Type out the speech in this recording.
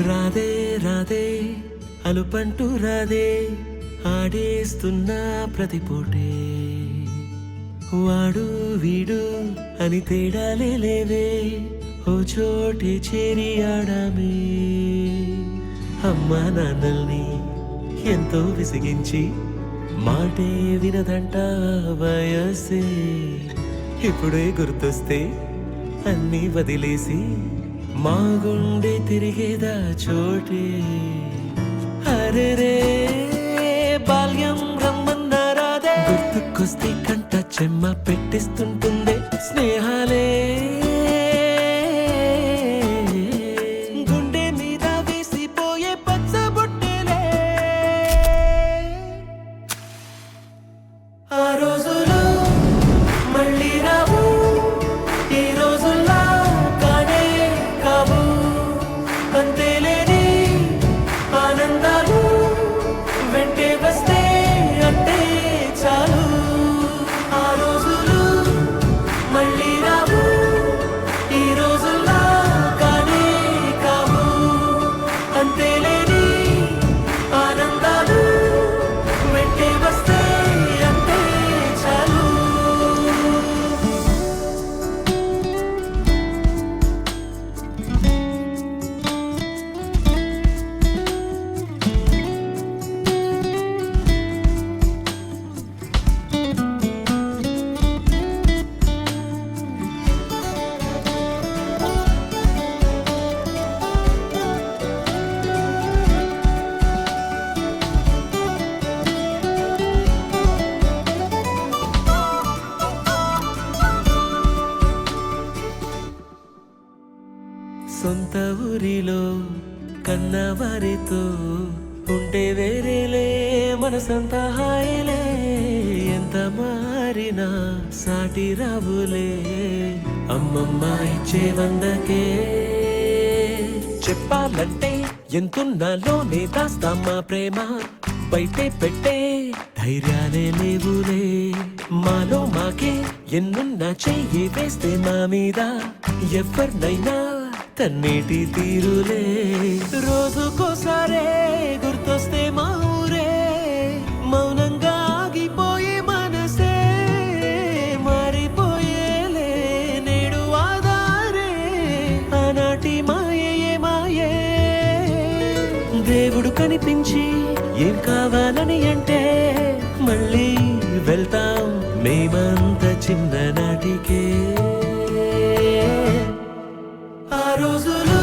రాధే రాధే అలుపంటూ రాధే ఆడేస్తున్నా ప్రతిపోటే వాడు వీడు అని తేడాలే లేవే ఓ చోటే చేరి ఆడామే అమ్మా నాన్నల్ని ఎంతో విసిగించి మాటే వినదంట వయసే ఇప్పుడే గుర్తొస్తే అన్నీ వదిలేసి మా గుండె తిరిగేదా చోటే అరెరే బాల్యం రమ్మన్నారాదే గుర్తుకొస్తే కంట చెమ్మ పెట్టిస్తుంటుందే స్నేహాలే గుండె మీద వేసిపోయే పచ్చబొట్టెలే ఆ రోజులు మళ్ళీ రావు ఈ రోజుల్లా కానే కావు అంతేలేని ఆనందాలు వెంటే వస్తే అంటే చాలు ఆ రోజులు మళ్ళీ రావు ఈ రోజుల్లా కానే కావు అంతేలేని ఆనందాలు వెంటే వస్తే అంటే చాలు సొంత ఊరిలో కన్నవారితో ఉంటే వేరేలే మనసంతా హాయిలే ఎంత మారినా సాటి రావులే అమ్మమ్మ ఇచ్చే వందకే చెప్పాలంటే ఎంతున్నాలోనే దాస్తామా ప్రేమ బయటే పెట్టే ధైర్యాలే లేవులే మాలో మాకే ఎన్నున్నా చెయ్యి వేస్తే మా మీద ఎవరినైనా తన్నేటి తీరులే రోజుకోసారే గుర్తొస్తే మా ఊరే మౌనంగా ఆగిపోయే మనసే మారిపోయేలే నేడు ఆధారే ఆనాటి మాయే మాయే దేవుడు కనిపించి ఏం కావాలని అంటే మళ్ళీ వెళ్తాం మేమంత చిన్ననాటికే ఆ రోజులు